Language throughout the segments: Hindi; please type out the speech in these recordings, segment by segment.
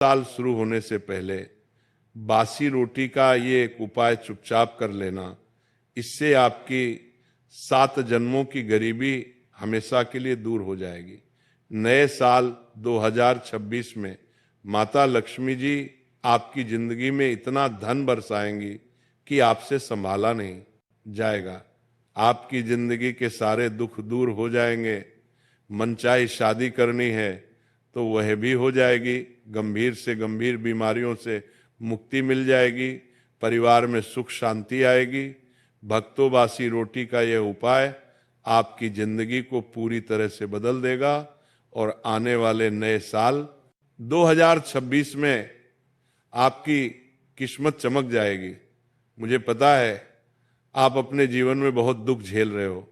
साल शुरू होने से पहले बासी रोटी का ये एक उपाय चुपचाप कर लेना, इससे आपकी 7 जन्मों की गरीबी हमेशा के लिए दूर हो जाएगी। नए साल 2026 में माता लक्ष्मी जी आपकी जिंदगी में इतना धन बरसाएंगी कि आपसे संभाला नहीं जाएगा। आपकी जिंदगी के सारे दुख दूर हो जाएंगे। मनचाही शादी करनी है तो वह भी हो जाएगी। गंभीर से गंभीर बीमारियों से मुक्ति मिल जाएगी। परिवार में सुख शांति आएगी। भक्तों बासी रोटी का यह उपाय आपकी जिंदगी को पूरी तरह से बदल देगा और आने वाले नए साल 2026 में आपकी किस्मत चमक जाएगी। मुझे पता है आप अपने जीवन में बहुत दुख झेल रहे हो,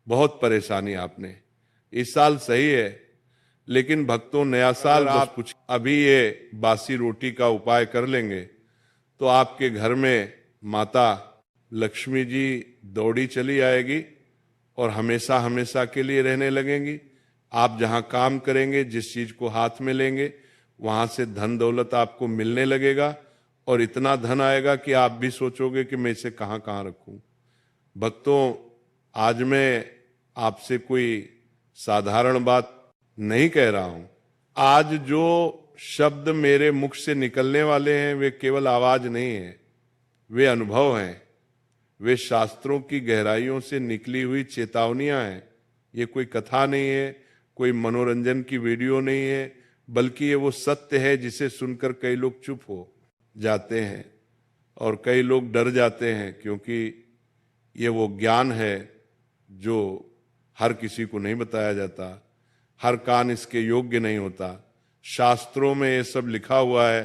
बहुत परेशानी आपने। इस साल सही है, लेकिन भक्तों नया साल आप कुछ अभी ये बासी रोटी का उपाय कर लेंगे तो आपके घर में माता लक्ष्मी जी दौड़ी चली आएगी और हमेशा हमेशा के लिए रहने लगेंगी। आप जहां काम करेंगे, जिस चीज को हाथ में लेंगे, वहां से धन दौलत आपको मिलने लगेगा और इतना धन आएगा कि आप भी सोचोगे कि मैं इसे कहां कहां रखूं। भक्तों, आज मैं आपसे कोई साधारण बात नहीं कह रहा हूं। आज जो शब्द मेरे मुख से निकलने वाले हैं वे केवल आवाज नहीं है, वे अनुभव हैं। वे शास्त्रों की गहराइयों से निकली हुई चेतावनियां हैं। ये कोई कथा नहीं है, कोई मनोरंजन की वीडियो नहीं है, बल्कि ये वो सत्य है जिसे सुनकर कई लोग चुप हो जाते हैं और कई लोग डर जाते हैं, क्योंकि ये वो ज्ञान है जो हर किसी को नहीं बताया जाता। हर कान इसके योग्य नहीं होता। शास्त्रों में ये सब लिखा हुआ है,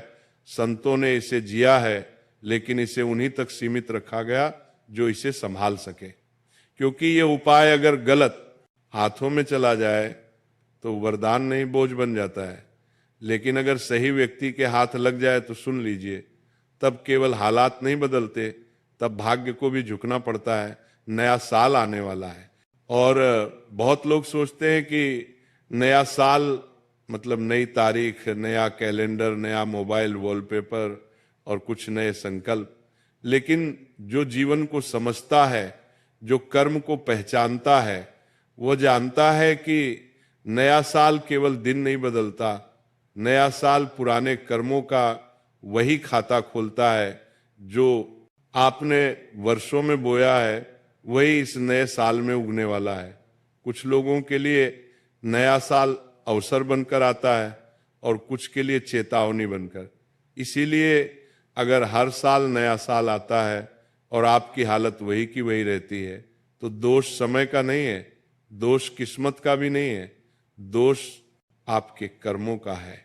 संतों ने इसे जिया है, लेकिन इसे उन्हीं तक सीमित रखा गया जो इसे संभाल सके। क्योंकि ये उपाय अगर गलत हाथों में चला जाए तो वरदान नहीं बोझ बन जाता है, लेकिन अगर सही व्यक्ति के हाथ लग जाए तो सुन लीजिए, तब केवल हालात नहीं बदलते, तब भाग्य को भी झुकना पड़ता है। नया साल आने वाला है और बहुत लोग सोचते हैं कि नया साल मतलब नई तारीख, नया कैलेंडर, नया मोबाइल वॉलपेपर और कुछ नए संकल्प। लेकिन जो जीवन को समझता है, जो कर्म को पहचानता है, वो जानता है कि नया साल केवल दिन नहीं बदलता, नया साल पुराने कर्मों का वही खाता खोलता है जो आपने वर्षों में बोया है, वही इस नए साल में उगने वाला है। कुछ लोगों के लिए नया साल अवसर बनकर आता है और कुछ के लिए चेतावनी बनकर। इसीलिए अगर हर साल नया साल आता है और आपकी हालत वही की वही रहती है तो दोष समय का नहीं है, दोष किस्मत का भी नहीं है, दोष आपके कर्मों का है।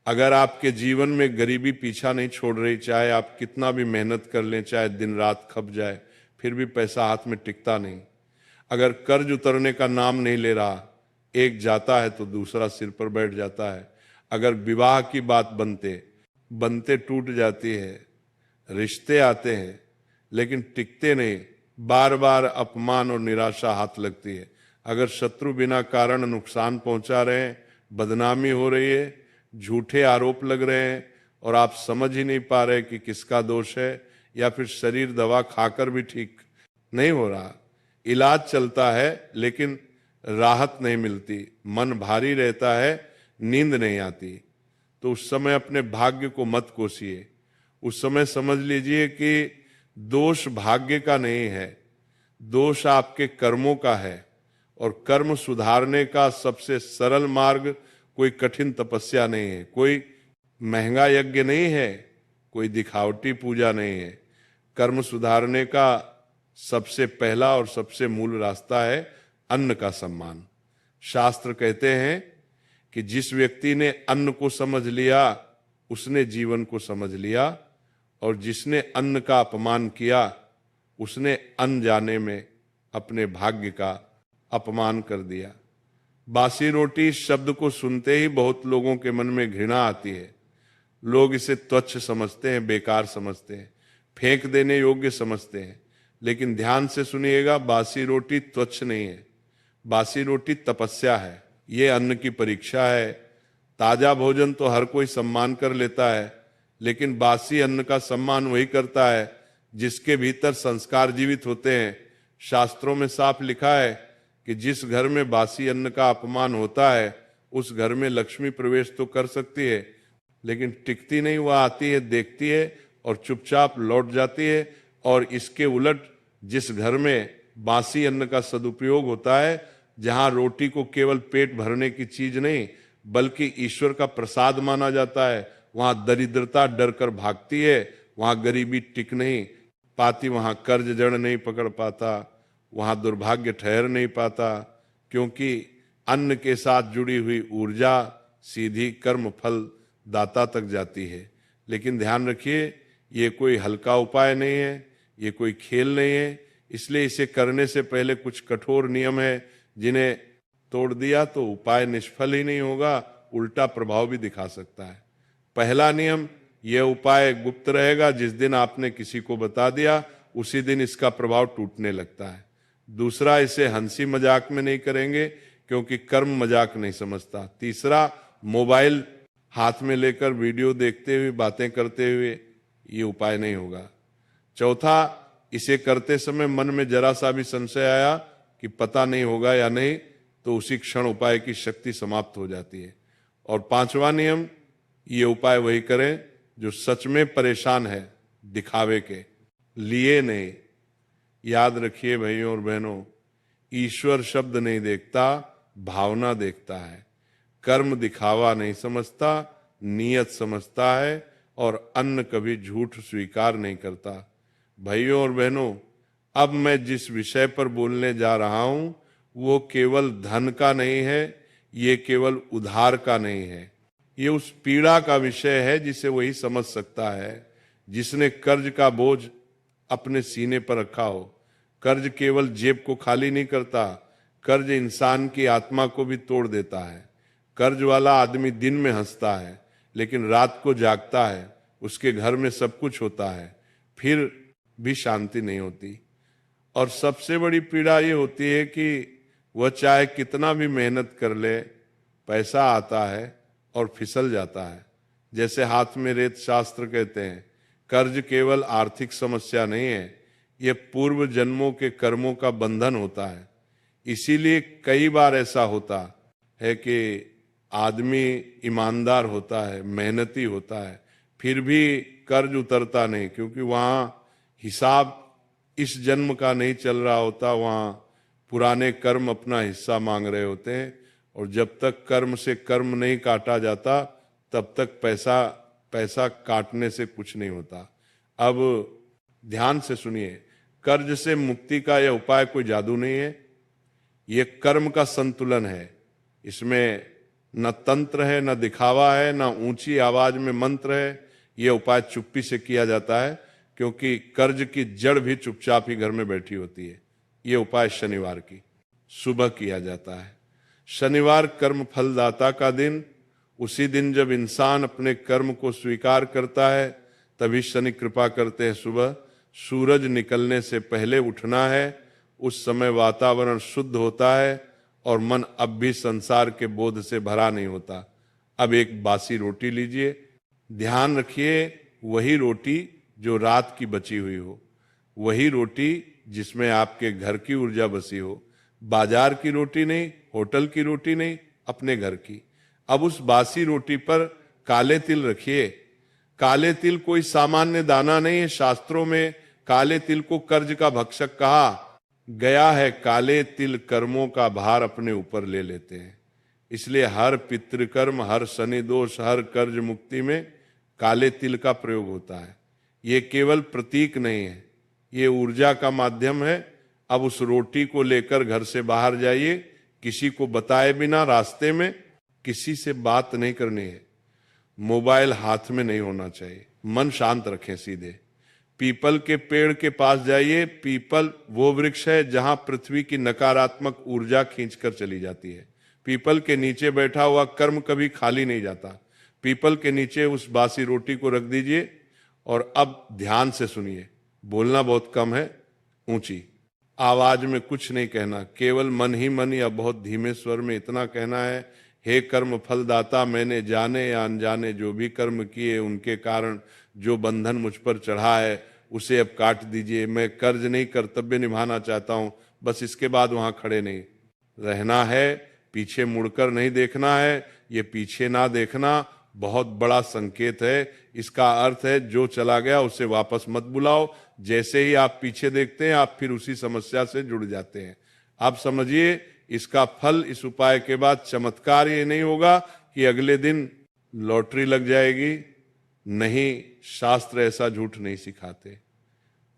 अगर आपके जीवन में गरीबी पीछा नहीं छोड़ रही, चाहे आप कितना भी मेहनत कर लें, चाहे दिन रात खप जाए, फिर भी पैसा हाथ में टिकता नहीं। अगर कर्ज उतरने का नाम नहीं ले रहा, एक जाता है तो दूसरा सिर पर बैठ जाता है। अगर विवाह की बात बनते बनते टूट जाती है, रिश्ते आते हैं लेकिन टिकते नहीं, बार बार अपमान और निराशा हाथ लगती है। अगर शत्रु बिना कारण नुकसान पहुंचा रहे हैं, बदनामी हो रही है, झूठे आरोप लग रहे हैं और आप समझ ही नहीं पा रहे कि किसका दोष है, या फिर शरीर दवा खाकर भी ठीक नहीं हो रहा, इलाज चलता है लेकिन राहत नहीं मिलती, मन भारी रहता है, नींद नहीं आती, तो उस समय अपने भाग्य को मत कोसिए। उस समय समझ लीजिए कि दोष भाग्य का नहीं है, दोष आपके कर्मों का है। और कर्म सुधारने का सबसे सरल मार्ग कोई कठिन तपस्या नहीं है, कोई महंगा यज्ञ नहीं है, कोई दिखावटी पूजा नहीं है। कर्म सुधारने का सबसे पहला और सबसे मूल रास्ता है अन्न का सम्मान। शास्त्र कहते हैं कि जिस व्यक्ति ने अन्न को समझ लिया उसने जीवन को समझ लिया, और जिसने अन्न का अपमान किया उसने अनजाने में अपने भाग्य का अपमान कर दिया। बासी रोटी शब्द को सुनते ही बहुत लोगों के मन में घृणा आती है। लोग इसे तुच्छ समझते हैं, बेकार समझते हैं, फेंक देने योग्य समझते हैं। लेकिन ध्यान से सुनिएगा, बासी रोटी तुच्छ नहीं है, बासी रोटी तपस्या है। ये अन्न की परीक्षा है, ताजा भोजन तो हर कोई सम्मान कर लेता है, लेकिन बासी अन्न का सम्मान वही करता है जिसके भीतर संस्कार जीवित होते हैं। शास्त्रों में साफ लिखा है कि जिस घर में बासी अन्न का अपमान होता है उस घर में लक्ष्मी प्रवेश तो कर सकती है, लेकिन टिकती नहीं। वह आती है, देखती है और चुपचाप लौट जाती है। और इसके उलट जिस घर में बासी अन्न का सदुपयोग होता है, जहां रोटी को केवल पेट भरने की चीज नहीं बल्कि ईश्वर का प्रसाद माना जाता है, वहां दरिद्रता डर कर भागती है, वहां गरीबी टिक नहीं पाती, वहां कर्ज जड़ नहीं पकड़ पाता, वहां दुर्भाग्य ठहर नहीं पाता, क्योंकि अन्न के साथ जुड़ी हुई ऊर्जा सीधी कर्म फल दाता तक जाती है। लेकिन ध्यान रखिए, ये कोई हल्का उपाय नहीं है, ये कोई खेल नहीं है, इसलिए इसे करने से पहले कुछ कठोर नियम है जिन्हें तोड़ दिया तो उपाय निष्फल ही नहीं होगा, उल्टा प्रभाव भी दिखा सकता है। पहला नियम, यह उपाय गुप्त रहेगा। जिस दिन आपने किसी को बता दिया उसी दिन इसका प्रभाव टूटने लगता है। दूसरा, इसे हंसी मजाक में नहीं करेंगे क्योंकि कर्म मजाक नहीं समझता। तीसरा, मोबाइल हाथ में लेकर वीडियो देखते हुए बातें करते हुए ये उपाय नहीं होगा। चौथा, इसे करते समय मन में जरा सा भी संशय आया कि पता नहीं होगा या नहीं तो उसी क्षण उपाय की शक्ति समाप्त हो जाती है। और पांचवा नियम, ये उपाय वही करें जो सच में परेशान है, दिखावे के लिए नहीं। याद रखिए भाइयों और बहनों, ईश्वर शब्द नहीं देखता, भावना देखता है। कर्म दिखावा नहीं समझता, नियत समझता है। और अन्न कभी झूठ स्वीकार नहीं करता। भाइयों और बहनों, अब मैं जिस विषय पर बोलने जा रहा हूं वो केवल धन का नहीं है, ये केवल उधार का नहीं है, ये उस पीड़ा का विषय है जिसे वही समझ सकता है जिसने कर्ज का बोझ अपने सीने पर रखा हो। कर्ज केवल जेब को खाली नहीं करता, कर्ज इंसान की आत्मा को भी तोड़ देता है। कर्ज वाला आदमी दिन में हंसता है लेकिन रात को जागता है, उसके घर में सब कुछ होता है फिर भी शांति नहीं होती। और सबसे बड़ी पीड़ा ये होती है कि वह चाहे कितना भी मेहनत कर ले, पैसा आता है और फिसल जाता है। जैसे हाथ में रेत शास्त्र कहते हैं, कर्ज केवल आर्थिक समस्या नहीं है, यह पूर्व जन्मों के कर्मों का बंधन होता है। इसीलिए कई बार ऐसा होता है कि आदमी ईमानदार होता है, मेहनती होता है, फिर भी कर्ज उतरता नहीं, क्योंकि वहां हिसाब इस जन्म का नहीं चल रहा होता, वहां पुराने कर्म अपना हिस्सा मांग रहे होते हैं। और जब तक कर्म से कर्म नहीं काटा जाता तब तक पैसा काटने से कुछ नहीं होता। अब ध्यान से सुनिए, कर्ज से मुक्ति का यह उपाय कोई जादू नहीं है, यह कर्म का संतुलन है। इसमें न तंत्र है, न दिखावा है, न ऊंची आवाज में मंत्र है। यह उपाय चुप्पी से किया जाता है क्योंकि कर्ज की जड़ भी चुपचाप ही घर में बैठी होती है। यह उपाय शनिवार की सुबह किया जाता है। शनिवार कर्म फलदाता का दिन, उसी दिन जब इंसान अपने कर्म को स्वीकार करता है तभी शनि कृपा करते हैं। सुबह सूरज निकलने से पहले उठना है, उस समय वातावरण शुद्ध होता है और मन अब भी संसार के बोध से भरा नहीं होता। अब एक बासी रोटी लीजिए, ध्यान रखिए वही रोटी जो रात की बची हुई हो, वही रोटी जिसमें आपके घर की ऊर्जा बसी हो, बाजार की रोटी नहीं, होटल की रोटी नहीं, अपने घर की। अब उस बासी रोटी पर काले तिल रखिए। काले तिल कोई सामान्य दाना नहीं है, शास्त्रों में काले तिल को कर्ज का भक्षक कहा गया है। काले तिल कर्मों का भार अपने ऊपर ले लेते हैं, इसलिए हर पितृकर्म, हर शनि दोष, हर कर्ज मुक्ति में काले तिल का प्रयोग होता है। ये केवल प्रतीक नहीं है, ये ऊर्जा का माध्यम है। अब उस रोटी को लेकर घर से बाहर जाइए, किसी को बताए बिना रास्ते में किसी से बात नहीं करनी है, मोबाइल हाथ में नहीं होना चाहिए, मन शांत रखें सीधे। पीपल के पेड़ के पास जाइए। पीपल वो वृक्ष है जहां पृथ्वी की नकारात्मक ऊर्जा खींचकर चली जाती है। पीपल के नीचे बैठा हुआ कर्म कभी खाली नहीं जाता। पीपल के नीचे उस बासी रोटी को रख दीजिए और अब ध्यान से सुनिए। बोलना बहुत कम है, ऊंची आवाज में कुछ नहीं कहना, केवल मन ही मन या बहुत धीमे स्वर में इतना कहना है हे कर्म फलदाता, मैंने जाने या अनजाने जो भी कर्म किए उनके कारण जो बंधन मुझ पर चढ़ा है उसे अब काट दीजिए। मैं कर्ज नहीं कर्तव्य निभाना चाहता हूँ, बस इसके बाद वहां खड़े नहीं रहना है, पीछे मुड़कर नहीं देखना है। ये पीछे ना देखना बहुत बड़ा संकेत है। इसका अर्थ है जो चला गया उसे वापस मत बुलाओ। जैसे ही आप पीछे देखते हैं आप फिर उसी समस्या से जुड़ जाते हैं। आप समझिए इसका फल इस उपाय के बाद चमत्कार ये नहीं होगा कि अगले दिन लॉटरी लग जाएगी। नहीं, शास्त्र ऐसा झूठ नहीं सिखाते।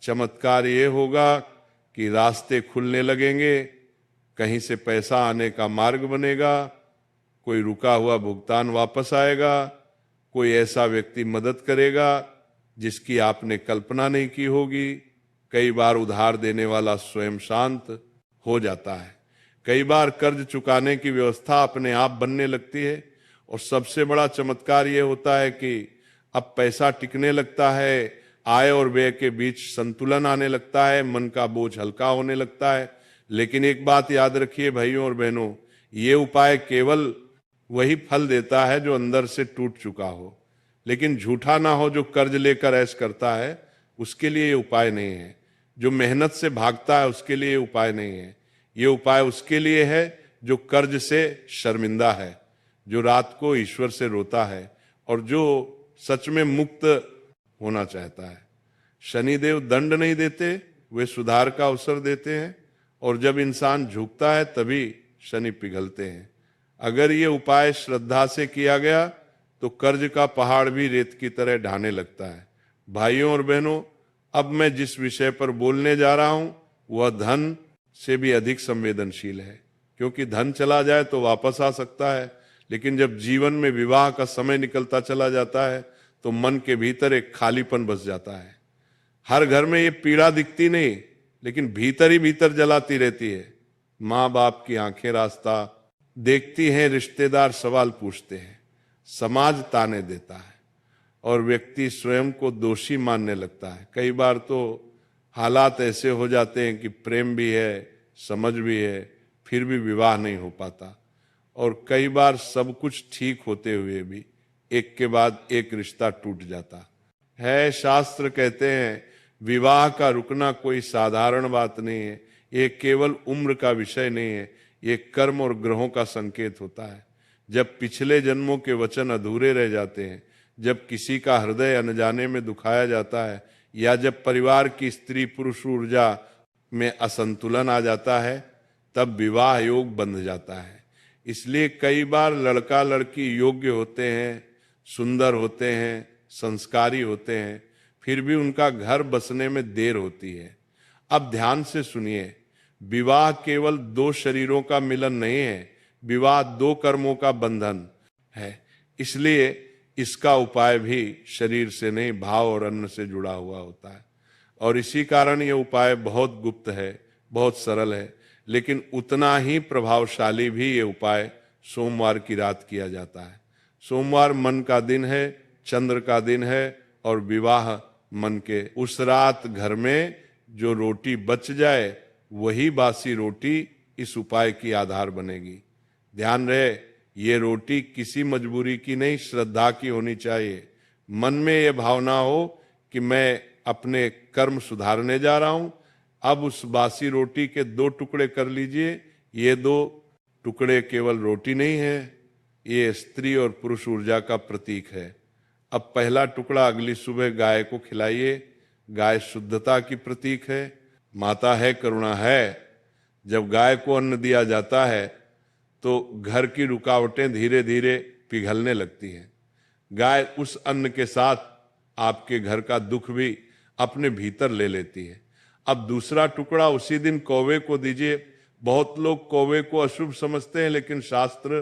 चमत्कार ये होगा कि रास्ते खुलने लगेंगे, कहीं से पैसा आने का मार्ग बनेगा, कोई रुका हुआ भुगतान वापस आएगा, कोई ऐसा व्यक्ति मदद करेगा जिसकी आपने कल्पना नहीं की होगी। कई बार उधार देने वाला स्वयं शांत हो जाता है। कई बार कर्ज चुकाने की व्यवस्था अपने आप बनने लगती है। और सबसे बड़ा चमत्कार ये होता है कि अब पैसा टिकने लगता है, आय और व्यय के बीच संतुलन आने लगता है, मन का बोझ हल्का होने लगता है। लेकिन एक बात याद रखिए भाइयों और बहनों, ये उपाय केवल वही फल देता है जो अंदर से टूट चुका हो, लेकिन झूठा ना हो। जो कर्ज लेकर ऐश करता है उसके लिए ये उपाय नहीं है। जो मेहनत से भागता है उसके लिए ये उपाय नहीं है। ये उपाय उसके लिए है जो कर्ज से शर्मिंदा है, जो रात को ईश्वर से रोता है और जो सच में मुक्त होना चाहता है। शनिदेव दंड नहीं देते, वे सुधार का अवसर देते हैं। और जब इंसान झुकता है तभी शनि पिघलते हैं। अगर ये उपाय श्रद्धा से किया गया तो कर्ज का पहाड़ भी रेत की तरह ढाने लगता है। भाइयों और बहनों, अब मैं जिस विषय पर बोलने जा रहा हूं वह धन से भी अधिक संवेदनशील है, क्योंकि धन चला जाए तो वापस आ सकता है, लेकिन जब जीवन में विवाह का समय निकलता चला जाता है तो मन के भीतर एक खालीपन बस जाता है। हर घर में ये पीड़ा दिखती नहीं, लेकिन भीतर ही भीतर जलाती रहती है। माँ बाप की आंखें रास्ता देखती हैं, रिश्तेदार सवाल पूछते हैं, समाज ताने देता है और व्यक्ति स्वयं को दोषी मानने लगता है। कई बार तो हालात ऐसे हो जाते हैं कि प्रेम भी है, समझ भी है, फिर भी विवाह नहीं हो पाता। और कई बार सब कुछ ठीक होते हुए भी एक के बाद एक रिश्ता टूट जाता है। शास्त्र कहते हैं विवाह का रुकना कोई साधारण बात नहीं है। ये केवल उम्र का विषय नहीं है, ये कर्म और ग्रहों का संकेत होता है। जब पिछले जन्मों के वचन अधूरे रह जाते हैं, जब किसी का हृदय अनजाने में दुखाया जाता है, या जब परिवार की स्त्री पुरुष ऊर्जा में असंतुलन आ जाता है, तब विवाह योग बंध जाता है। इसलिए कई बार लड़का लड़की योग्य होते हैं, सुंदर होते हैं, संस्कारी होते हैं, फिर भी उनका घर बसने में देर होती है। अब ध्यान से सुनिए, विवाह केवल दो शरीरों का मिलन नहीं है, विवाह दो कर्मों का बंधन है। इसलिए इसका उपाय भी शरीर से नहीं, भाव और अन्न से जुड़ा हुआ होता है। और इसी कारण यह उपाय बहुत गुप्त है, बहुत सरल है, लेकिन उतना ही प्रभावशाली भी ये उपाय सोमवार की रात किया जाता है। सोमवार मन का दिन है, चंद्र का दिन है और विवाह मन के। उस रात घर में जो रोटी बच जाए वही बासी रोटी इस उपाय की आधार बनेगी। ध्यान रहे, ये रोटी किसी मजबूरी की नहीं, श्रद्धा की होनी चाहिए। मन में ये भावना हो कि मैं अपने कर्म सुधारने जा रहा हूं। अब उस बासी रोटी के दो टुकड़े कर लीजिए। ये दो टुकड़े केवल रोटी नहीं है, ये स्त्री और पुरुष ऊर्जा का प्रतीक है। अब पहला टुकड़ा अगली सुबह गाय को खिलाइए। गाय शुद्धता की प्रतीक है, माता है, करुणा है। जब गाय को अन्न दिया जाता है तो घर की रुकावटें धीरे धीरे पिघलने लगती हैं। गाय उस अन्न के साथ आपके घर का दुख भी अपने भीतर ले लेती है। अब दूसरा टुकड़ा उसी दिन कौवे को दीजिए। बहुत लोग कौवे को अशुभ समझते हैं, लेकिन शास्त्र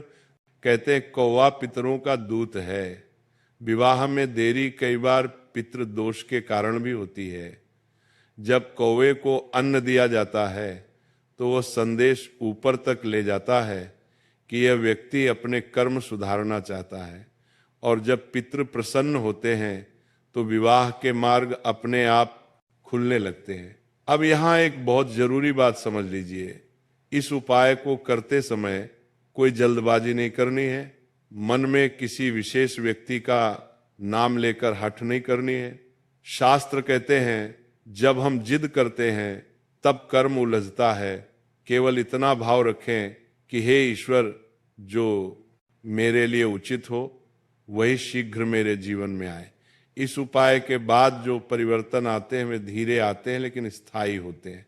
कहते हैं कौवा पितरों का दूत है। विवाह में देरी कई बार पितृ दोष के कारण भी होती है। जब कौवे को अन्न दिया जाता है तो वह संदेश ऊपर तक ले जाता है कि यह व्यक्ति अपने कर्म सुधारना चाहता है। और जब पितृ प्रसन्न होते हैं तो विवाह के मार्ग अपने आप खुलने लगते हैं। अब यहाँ एक बहुत जरूरी बात समझ लीजिए, इस उपाय को करते समय कोई जल्दबाजी नहीं करनी है, मन में किसी विशेष व्यक्ति का नाम लेकर हठ नहीं करनी है। शास्त्र कहते हैं जब हम जिद करते हैं तब कर्म उलझता है। केवल इतना भाव रखें कि हे ईश्वर, जो मेरे लिए उचित हो वही शीघ्र मेरे जीवन में आए। इस उपाय के बाद जो परिवर्तन आते हैं वे धीरे आते हैं लेकिन स्थायी होते हैं।